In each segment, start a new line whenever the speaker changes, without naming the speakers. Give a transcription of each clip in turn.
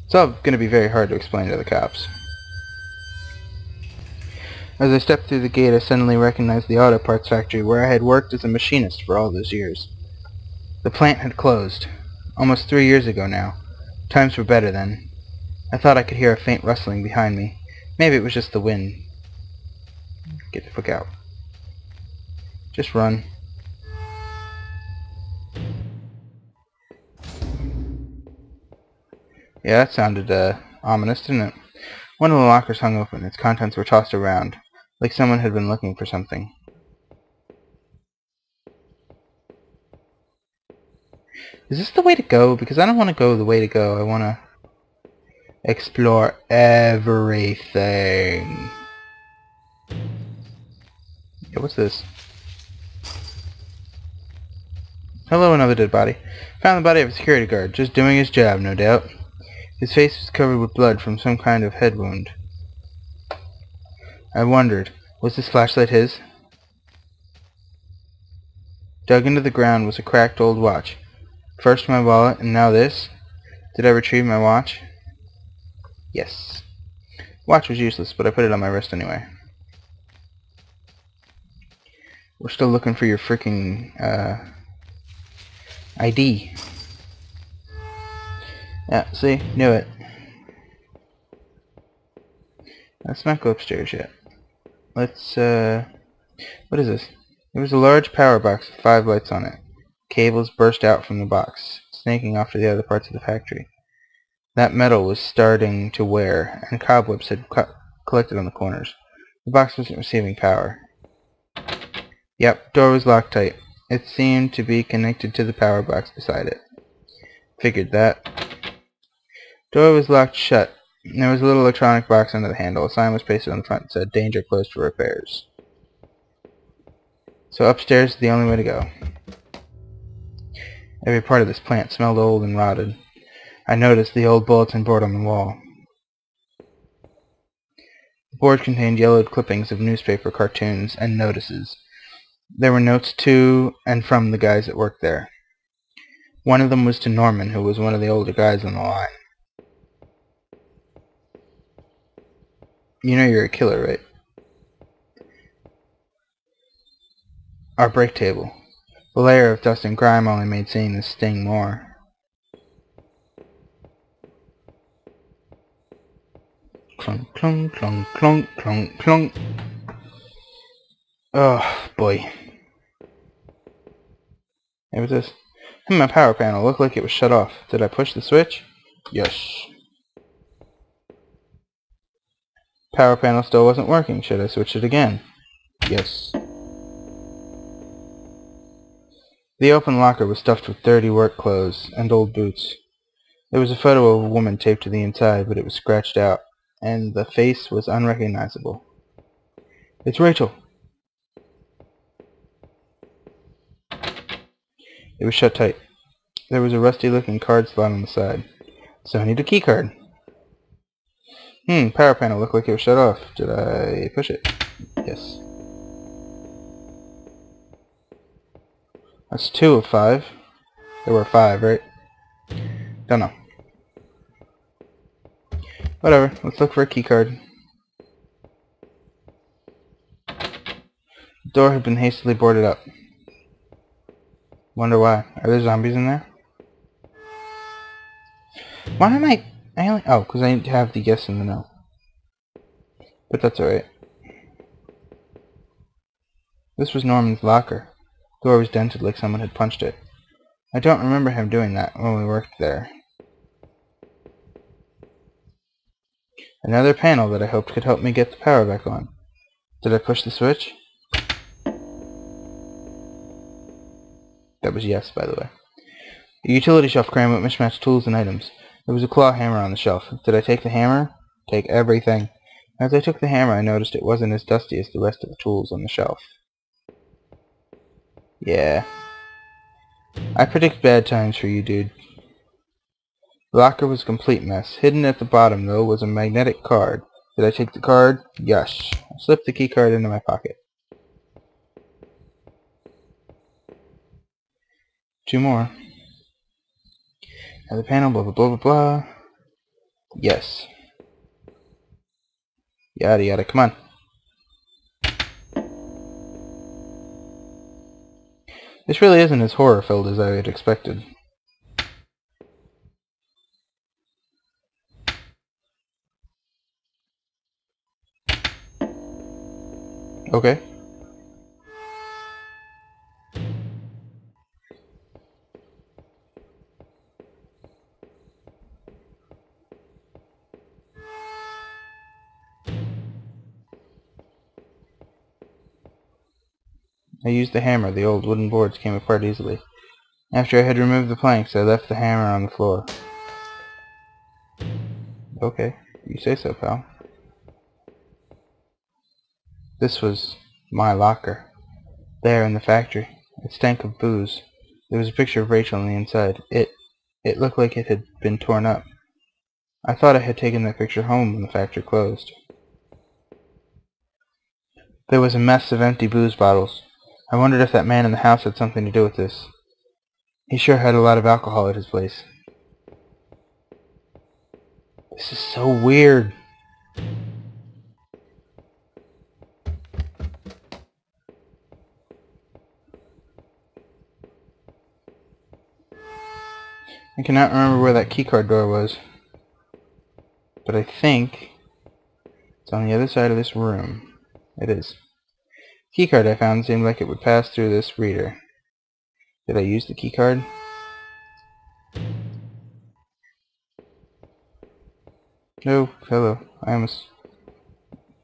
It's all going to be very hard to explain to the cops. As I stepped through the gate, I suddenly recognized the auto parts factory where I had worked as a machinist for all those years. The plant had closed. Almost 3 years ago now. Times were better then. I thought I could hear a faint rustling behind me. Maybe it was just the wind. Get the fuck out. Just run. Yeah, that sounded, ominous, didn't it? One of the lockers hung open. Its contents were tossed around, like someone had been looking for something. Is this the way to go? Because I don't want to go the way to go. I want to explore everything. Yeah, what's this? Hello, another dead body. Found the body of a security guard, just doing his job, no doubt. His face was covered with blood from some kind of head wound. I wondered, was this flashlight his? Dug into the ground was a cracked old watch. First my wallet, and now this? Did I retrieve my watch? Yes. Watch was useless, but I put it on my wrist anyway. We're still looking for your freaking, ID. Yeah, see? Knew it. Let's not go upstairs yet. Let's, what is this? There was a large power box with 5 lights on it. Cables burst out from the box, snaking off to the other parts of the factory. That metal was starting to wear, and cobwebs had collected on the corners. The box wasn't receiving power. Yep, door was locked tight. It seemed to be connected to the power box beside it. Figured that. Door was locked shut. There was a little electronic box under the handle. A sign was pasted on the front that said, "Danger, closed for repairs." So upstairs is the only way to go. Every part of this plant smelled old and rotted. I noticed the old bulletin board on the wall. The board contained yellowed clippings of newspaper cartoons and notices. There were notes to and from the guys that worked there. One of them was to Norman, who was one of the older guys on the line. You know you're a killer, right? Our break table. The layer of dust and grime only made seeing this sting more. Clunk, clunk, clunk, clunk, clunk, clunk. Oh, boy. Hey, what's this? My power panel looked like it was shut off. Did I push the switch? Yes. Power panel still wasn't working. Should I switch it again? Yes. The open locker was stuffed with dirty work clothes and old boots. There was a photo of a woman taped to the inside, but it was scratched out, and the face was unrecognizable. It's Rachel! It was shut tight. There was a rusty-looking card slot on the side. So I need a key card. Power panel looked like it was shut off. Did I push it? Yes. That's 2 of 5. There were 5, right? Don't know. Whatever, let's look for a key card. The door had been hastily boarded up. Wonder why. Are there zombies in there? Why am I only... Oh, because I have the yes and the no. But that's alright. This was Norman's locker. The door was dented like someone had punched it. I don't remember him doing that when we worked there. Another panel that I hoped could help me get the power back on. Did I push the switch? That was yes, by the way. A utility shelf crammed with mismatched tools and items. There was a claw hammer on the shelf. Did I take the hammer? Take everything. As I took the hammer, I noticed it wasn't as dusty as the rest of the tools on the shelf. Yeah. I predict bad times for you, dude. The locker was a complete mess. Hidden at the bottom, though, was a magnetic card. Did I take the card? Yes. I slipped the key card into my pocket. 2 more. Now the panel, blah blah blah blah blah. Yes. Yada yada, come on. This really isn't as horror-filled as I had expected. Okay. I used the hammer. The old wooden boards came apart easily. After I had removed the planks, I left the hammer on the floor. Okay, you say so, pal. This was my locker. There in the factory. It stank of booze. There was a picture of Rachel on the inside. It looked like it had been torn up. I thought I had taken that picture home when the factory closed. There was a mess of empty booze bottles. I wondered if that man in the house had something to do with this. He sure had a lot of alcohol at his place. This is so weird. I cannot remember where that keycard door was, but I think it's on the other side of this room. It is. The keycard I found seemed like it would pass through this reader. Did I use the keycard? No, hello. I almost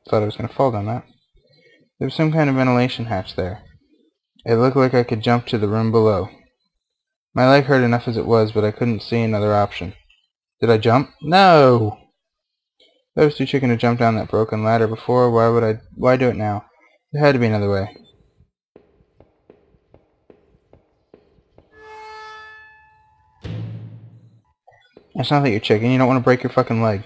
thought I was going to fall down that. There was some kind of ventilation hatch there. It looked like I could jump to the room below. My leg hurt enough as it was, but I couldn't see another option. Did I jump? No! I was too chicken to jump down that broken ladder before. Why do it now? There had to be another way. It's not that you're chicken. You don't want to break your fucking leg.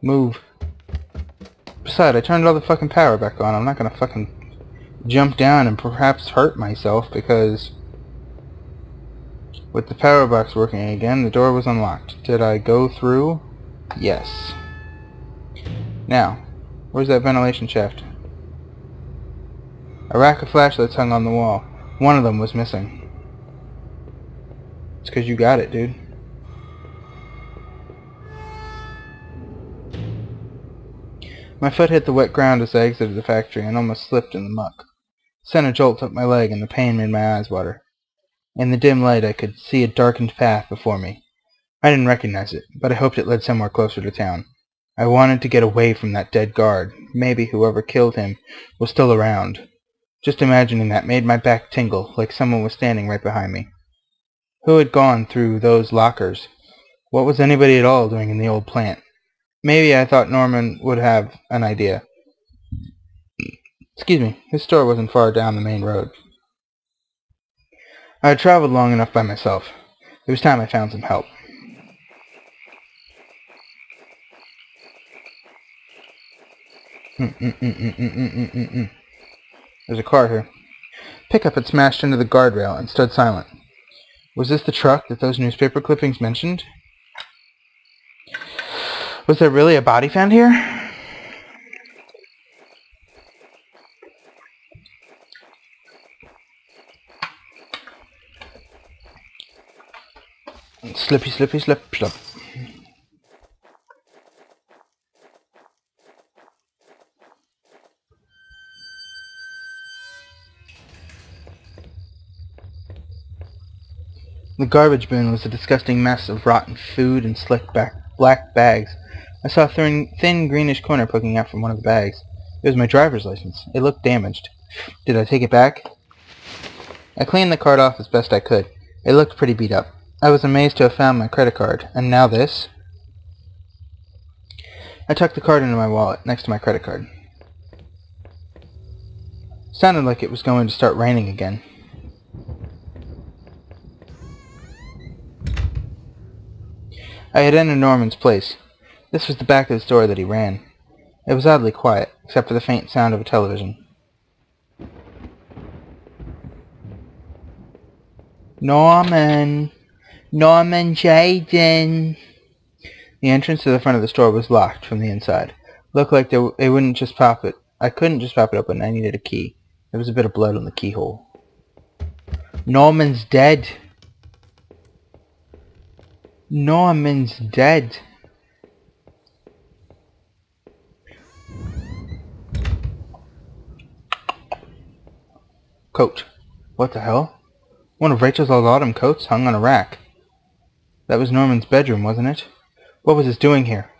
Move. Besides, I turned all the fucking power back on. I'm not gonna fucking jump down and perhaps hurt myself because with the power box working again, the door was unlocked. Did I go through? Yes. Now, where's that ventilation shaft? A rack of flashlights hung on the wall. One of them was missing. It's 'cause you got it, dude. My foot hit the wet ground as I exited the factory and almost slipped in the muck. Sent a jolt up my leg and the pain made my eyes water. In the dim light I could see a darkened path before me. I didn't recognize it, but I hoped it led somewhere closer to town. I wanted to get away from that dead guard. Maybe whoever killed him was still around. Just imagining that made my back tingle, like someone was standing right behind me. Who had gone through those lockers? What was anybody at all doing in the old plant? Maybe I thought Norman would have an idea. Excuse me, his store wasn't far down the main road. I had traveled long enough by myself. It was time I found some help. There's a car here. Pickup had smashed into the guardrail and stood silent. Was this the truck that those newspaper clippings mentioned? Was there really a body found here? Slippy, slippy, slip, slip. The garbage bin was a disgusting mess of rotten food and slick black bags. I saw a thin greenish corner poking out from one of the bags. It was my driver's license. It looked damaged. Did I take it back? I cleaned the card off as best I could. It looked pretty beat up. I was amazed to have found my credit card. And now this? I tucked the card into my wallet, next to my credit card. Sounded like it was going to start raining again. I had entered Norman's place. This was the back of the store that he ran. It was oddly quiet, except for the faint sound of a television. Norman! Norman Jayden! The entrance to the front of the store was locked from the inside. Looked like they wouldn't just pop it. I couldn't just pop it open. I needed a key. There was a bit of blood on the keyhole. Norman's dead. Norman's dead. Coat. What the hell? One of Rachel's old autumn coats hung on a rack. That was Norman's bedroom, wasn't it? What was it doing here?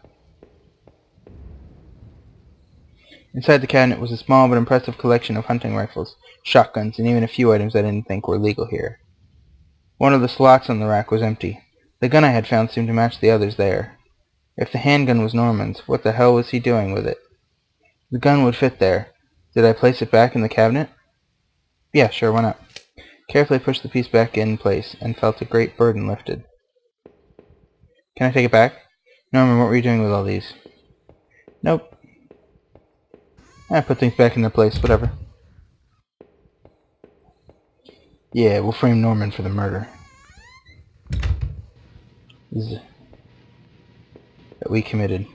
Inside the cabinet was a small but impressive collection of hunting rifles, shotguns, and even a few items I didn't think were legal here. One of the slots on the rack was empty. The gun I had found seemed to match the others there. If the handgun was Norman's, what the hell was he doing with it? The gun would fit there. Did I place it back in the cabinet? Yeah, sure, why not? Carefully pushed the piece back in place and felt a great burden lifted. Can I take it back? Norman, what were you doing with all these? Nope. I put things back in their place, whatever. Yeah, we'll frame Norman for the murder that we committed.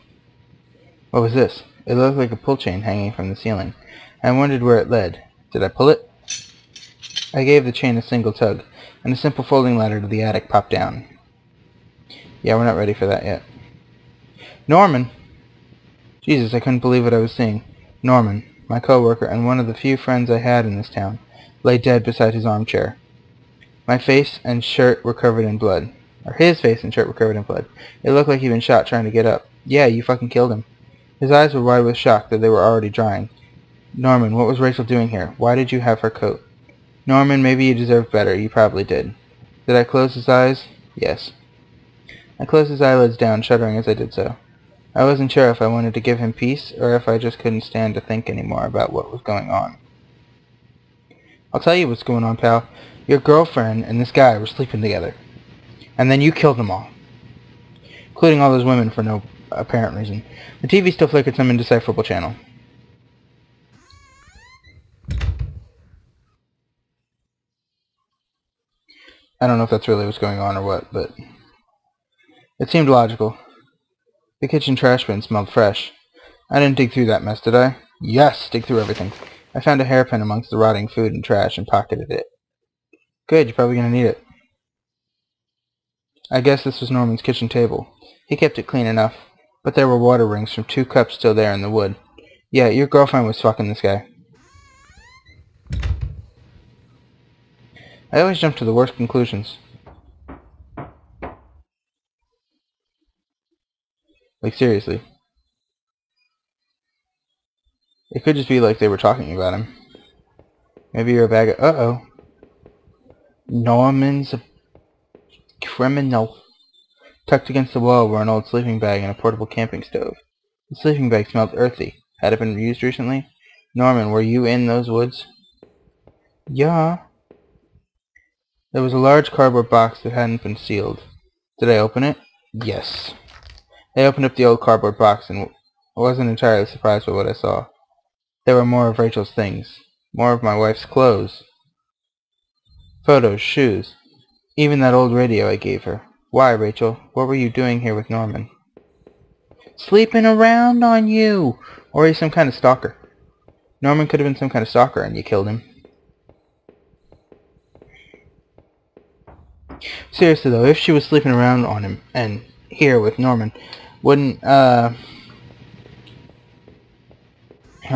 What was this? It looked like a pull chain hanging from the ceiling. I wondered where it led. Did I pull it? I gave the chain a single tug, and a simple folding ladder to the attic popped down. Yeah, we're not ready for that yet. Norman! Jesus, I couldn't believe what I was seeing. Norman, my co-worker and one of the few friends I had in this town, lay dead beside his armchair. My face and shirt were covered in blood. Or his face and shirt were covered in blood. It looked like he'd been shot trying to get up. Yeah, you fucking killed him. His eyes were wide with shock that they were already drying. Norman, what was Rachel doing here? Why did you have her coat? Norman, maybe you deserved better. You probably did. Did I close his eyes? Yes. I closed his eyelids down, shuddering as I did so. I wasn't sure if I wanted to give him peace, or if I just couldn't stand to think anymore about what was going on. I'll tell you what's going on, pal. Your girlfriend and this guy were sleeping together. And then you killed them all. Including all those women for no apparent reason. The TV still flickered some indecipherable channel. I don't know if that's really what's going on or what, but it seemed logical. The kitchen trash bin smelled fresh. I didn't dig through that mess, did I? Yes, dig through everything. I found a hairpin amongst the rotting food and trash and pocketed it. Good, you're probably going to need it. I guess this was Norman's kitchen table. He kept it clean enough, but there were water rings from 2 cups still there in the wood. Yeah, your girlfriend was fucking this guy. I always jump to the worst conclusions. Like, seriously. It could just be like they were talking about him. Maybe you're a bag of... Uh-oh. Norman's a criminal. Tucked against the wall were an old sleeping bag and a portable camping stove. The sleeping bag smelled earthy. Had it been used recently? Norman, were you in those woods? Yeah. There was a large cardboard box that hadn't been sealed. Did I open it? Yes. I opened up the old cardboard box and wasn't entirely surprised by what I saw. There were more of Rachel's things. More of my wife's clothes. Photos, shoes. Even that old radio I gave her. Why, Rachel? What were you doing here with Norman? Sleeping around on you! Or he's some kind of stalker. Norman could have been some kind of stalker and you killed him. Seriously though, if she was sleeping around on him and here with Norman, wouldn't her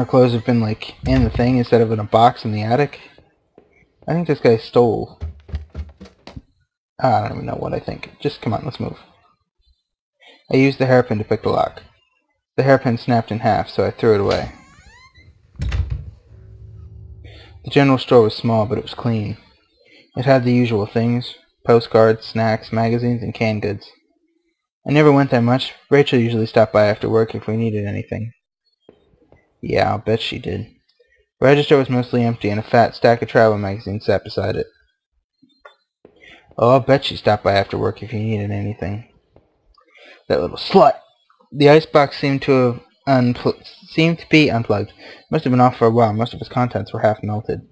clothes have been like in the thing instead of in a box in the attic? I think this guy stole. I don't even know what I think. Just come on, let's move. I used the hairpin to pick the lock. The hairpin snapped in half, so I threw it away. The general store was small, but it was clean. It had the usual things: postcards, snacks, magazines, and canned goods. I never went there much. Rachel usually stopped by after work if we needed anything. Yeah, I'll bet she did. The register was mostly empty, and a fat stack of travel magazines sat beside it. Oh, I'll bet she stopped by after work if you needed anything. That little slut! The icebox seemed to be unplugged. Must have been off for a while. Most of its contents were half melted.